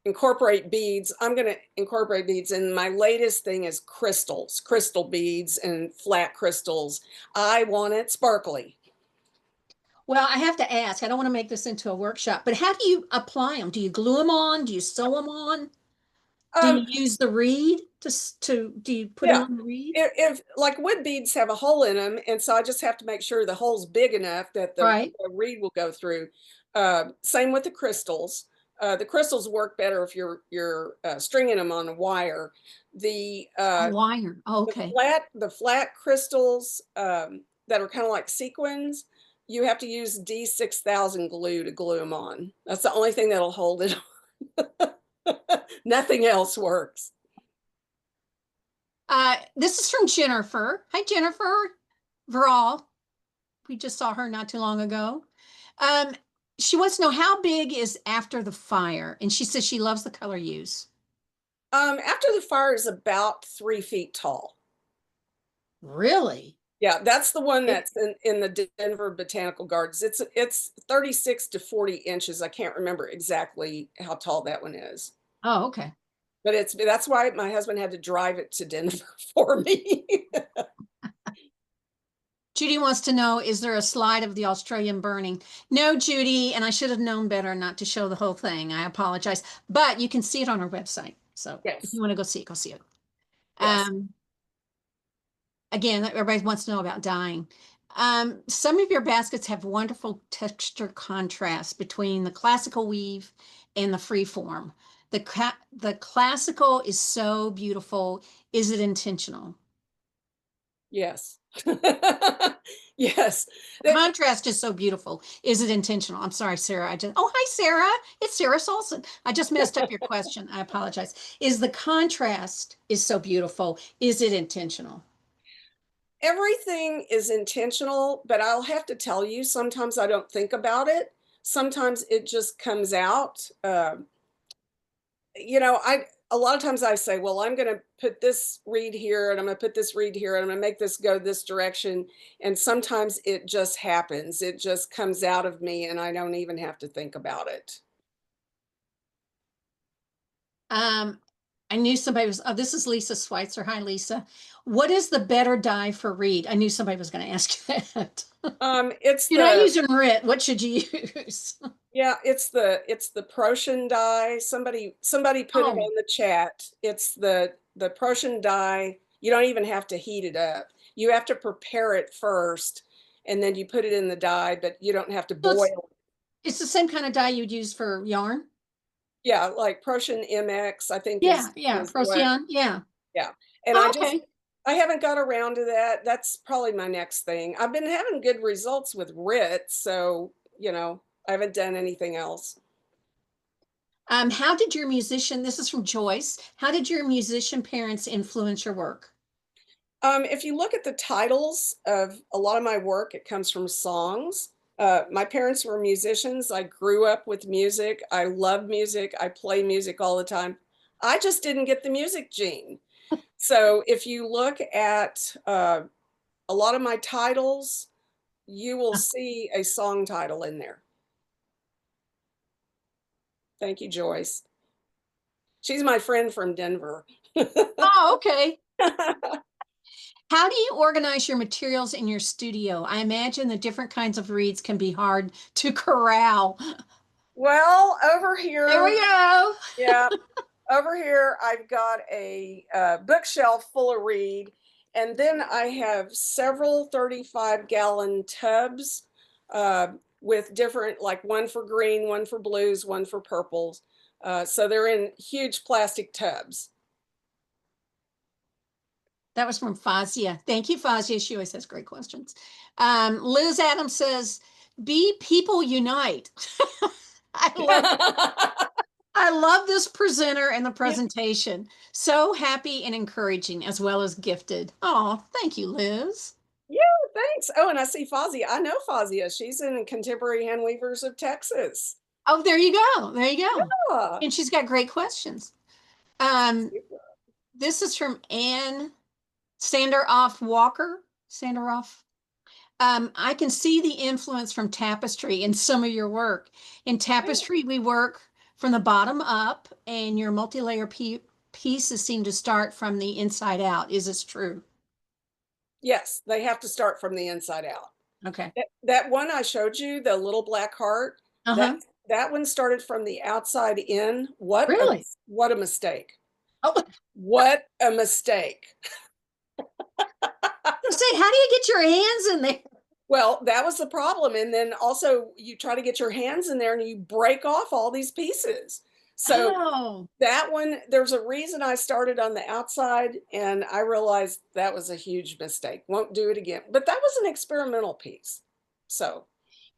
incorporate beads, I'm going to incorporate beads. And my latest thing is crystals, crystal beads and flat crystals. I want it sparkly. Well, I have to ask, I don't want to make this into a workshop, but how do you apply them? Do you glue them on? Do you sew them on? Do Um, you use the reed do you put them yeah. on the reed? If like wood beads have a hole in them, and so I just have to make sure the hole's big enough that Right. the reed will go through. Same with the crystals. The crystals work better if you're stringing them on a wire. The A uh, wire. Oh, okay. the flat crystals that are kind of like sequins, you have to use D6000 glue to glue them on. That's the only thing that'll hold it on. Nothing else works. This is from Jennifer. Hi, Jennifer Veral. We just saw her not too long ago. Um, she wants to know how big is after the fire, and she says she loves the color use. After the fire is about 3 feet tall. Really? Yeah, that's the one It, that's in the Denver Botanical Gardens. It's 36 to 40 inches. I can't remember exactly how tall that one is. oh, okay. But that's why my husband had to drive it to Denver for me. Judy wants to know, is there a slide of the Australian burning? No, Judy, and I should have known better not to show the whole thing. I apologize. But you can see it on our website. So if you Yes, want to go see it, go see it. yes, Um, Again, everybody wants to know about dyeing. Some of your baskets have wonderful texture contrast between the classical weave and the free form. The classical is so beautiful. Is it intentional? yes. Yes. The contrast is so beautiful. Is it intentional? I'm sorry, Sarah. Oh, hi, Sarah. It's Sarah Solson. I just messed up your question. I apologize. Is the contrast is so beautiful? Is it intentional? Everything is intentional, but I'll have to tell you, sometimes I don't think about it. Sometimes it just comes out. I a lot of times I say, well, I'm going to put this reed here and I'm going to put this reed here and I'm going to make this go this direction. And sometimes it just happens. It just comes out of me and I don't even have to think about it. Um, I knew somebody was, oh, this is Lisa Schweitzer. Hi, Lisa. What is the better dye for reed? I knew somebody was going to ask you that. It's You're not the using RIT. What should you use? Yeah, it's the Prussian dye. Somebody put it Oh, on the chat. It's the Prussian dye. You don't even have to heat it up. You have to prepare it first, and then you put it in the dye, but you don't have to so boil. it's the same kind of dye you'd use for yarn. Yeah, like Prussian MX, I think Yeah, is yeah, what. Procyon. Yeah. Yeah, and Oh, okay. I haven't got around to that. That's probably my next thing. I've been having good results with RIT, so I haven't done anything else. How did your musician, this is from Joyce, how did your musician parents influence your work? If you look at the titles of a lot of my work, it comes from songs. My parents were musicians. I grew up with music. I love music. I play music all the time. I just didn't get the music gene. So if you look at a lot of my titles, you will see a song title in there. Thank you, Joyce. She's my friend from Denver. Oh, okay. How do you organize your materials in your studio? I imagine the different kinds of reeds can be hard to corral. Well, over There here, we go. yeah, over here, I've got a bookshelf full of reed, and then I have several 35-gallon tubs with different, like one for green, one for blues, one for purples. So they're in huge plastic tubs. That was from Fazia. Thank you, Fazia. She always has great questions. Liz Adams says, "Be people unite." I love I love this presenter and the Yeah, presentation. So happy and encouraging as well as gifted. Oh, thank you, Liz. yeah, thanks. Oh, and I see Fazia. I know Fazia. She's in Contemporary Handweavers of Texas. Oh, there you go. There you go. Yeah. And she's got great questions. Um, this is from Anne Sanderoff Walker. Sanderoff. I can see the influence from tapestry in some of your work. In tapestry, we work from the bottom up, and your multi-layer pieces seem to start from the inside out. Is this true? Yes, they have to start from the inside out. Okay. That one I showed you, the little black heart, that Uh-huh. that one started from the outside in. Really? What a mistake. Oh, What a mistake. say, how do you get your hands in there? Well, that was the problem, and then also you try to get your hands in there and you break off all these pieces. So Oh, that one, there's a reason I started on the outside, and I realized that was a huge mistake. Won't do it again. But that was an experimental piece. So,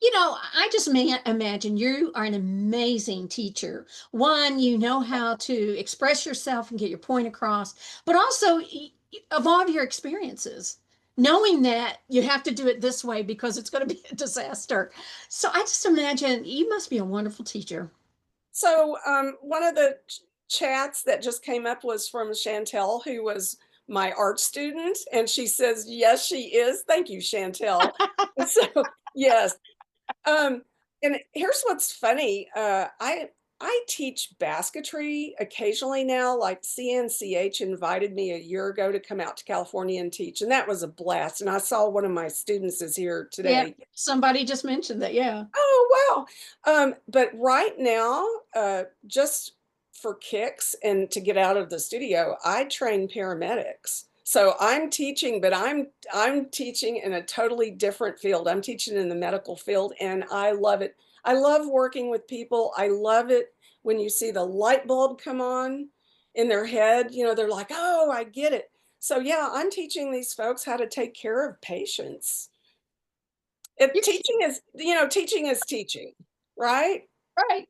I just imagine you are an amazing teacher. One, you know how to express yourself and get your point across, but also evolve your experiences, knowing that you have to do it this way because it's going to be a disaster. So I just imagine you must be a wonderful teacher. one of the chats that just came up was from Chantel, who was my art student, and she says, "Yes, she is." Thank you, Chantel. So, yes. Um, and here's what's funny. I teach basketry occasionally now. Like CNCH invited me a year ago to come out to California and teach, and that was a blast. And I saw one of my students is here Yeah, today. somebody just mentioned that. Yeah. Oh, wow. But right now, just for kicks and to get out of the studio, I train paramedics. So I'm teaching, but I'm teaching in a totally different field. I'm teaching in the medical field, and I love it. I love working with people. I love it when you see the light bulb come on in their head. They're like, "Oh, I get it." So yeah, I'm teaching these folks how to take care of patients. You're Teaching is teaching, right? right.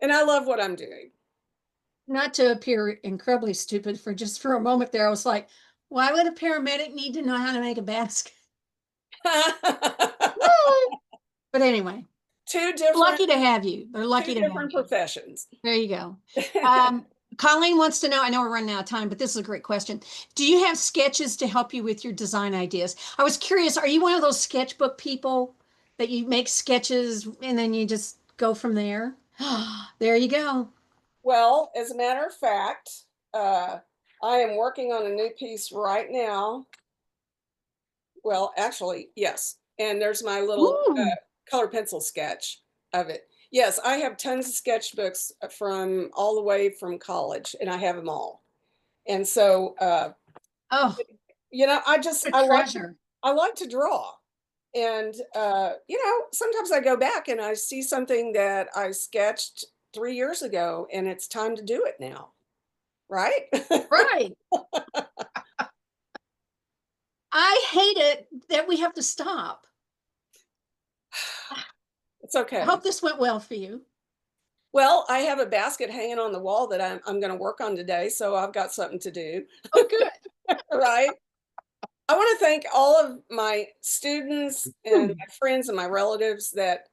And I love what I'm doing. Not to appear incredibly stupid for a moment there, I was like, why would a paramedic need to know how to make a basket? But anyway, Two different lucky to have you. They're two lucky to have different you. professions. There you go. Colleen wants to know, I know we're running out of time, but this is a great question. Do you have sketches to help you with your design ideas? I was curious, are you one of those sketchbook people that you make sketches and then you just go from there? There you go. Well, as a matter of fact, I am working on a new piece right now. Well, actually, yes. And there's my little Ooh. color pencil sketch of it. Yes, I have tons of sketchbooks from all the way from college, and I have them all. And so, Oh, a treasure. I like to draw. And sometimes I go back and I see something that I sketched 3 years ago, and it's time to do it now, right? Right. I hate it that we have to stop. It's I okay. hope this went well for you. Well, I have a basket hanging on the wall that I'm going to work on today, so I've got something to do, Oh, good. right? I want to thank all of my students and Hmm. my friends and my relatives that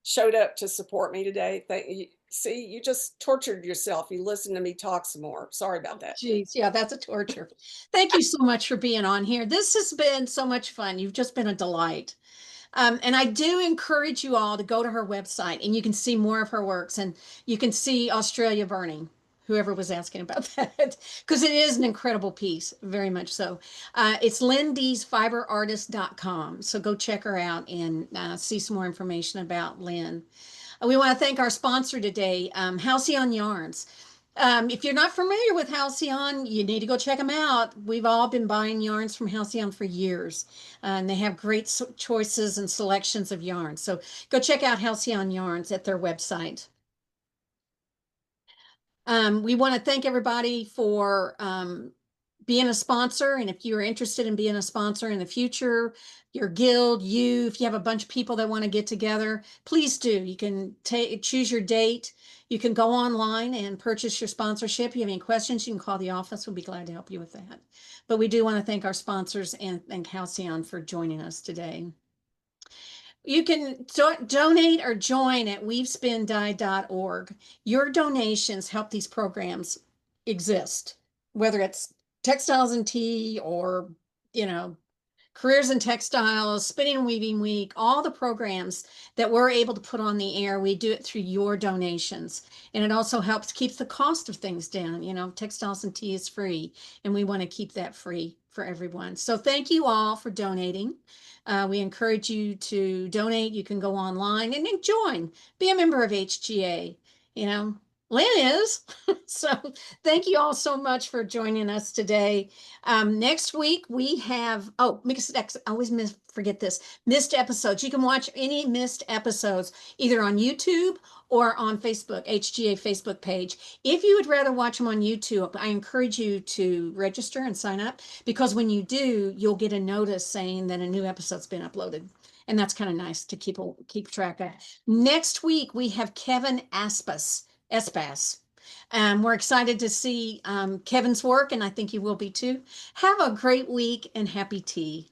showed up to support me today. Thank you. See, you just tortured yourself. You listened to me talk some more. Sorry about Oh, that. geez. Yeah, that's a torture. Thank you so much for being on here. This has been so much fun. You've just been a delight. And I do encourage you all to go to her website and you can see more of her works and you can see Australia Burning. whoever was asking about that, because it is an incredible piece, very much so. It's LynneDeesFiberArtist.com. So go check her out and see some more information about Lynne. We want to thank our sponsor today, Halcyon Yarns. If you're not familiar with Halcyon, you need to go check them out. We've all been buying yarns from Halcyon for years, and they have great choices and selections of yarns. So go check out Halcyon Yarns at their website. We want to thank everybody for being a sponsor. And if you're interested in being a sponsor in the future, your guild, if you have a bunch of people that want to get together, please do. You can choose your date. You can go online and purchase your sponsorship. If you have any questions, you can call the office. We'll be glad to help you with that. But we do want to thank our sponsors and thank Halcyon for joining us today. You can donate or join at weavespindye.org. Your donations help these programs exist, whether it's Textiles and Tea or, you know, Careers in Textiles, Spinning and Weaving Week, all the programs that we're able to put on the air, we do it through your donations. And it also helps keep the cost of things down. You know, Textiles and Tea is free, and we want to keep that free for everyone. So thank you all for donating. We encourage you to donate. You can go online and then join, be a member of HGA. You know, Lynne is. So thank you all so much for joining us today. Next week we have, I always forget this, missed episodes. You can watch any missed episodes either on YouTube or on Facebook, HGA Facebook page. If you would rather watch them on YouTube, I encourage you to register and sign up, because when you do, you'll get a notice saying that a new episode's been uploaded. And that's kind of nice to keep track of. Next week, we have Kevin Espas. We're excited to see Kevin's work, and I think you will be too. Have a great week and happy tea.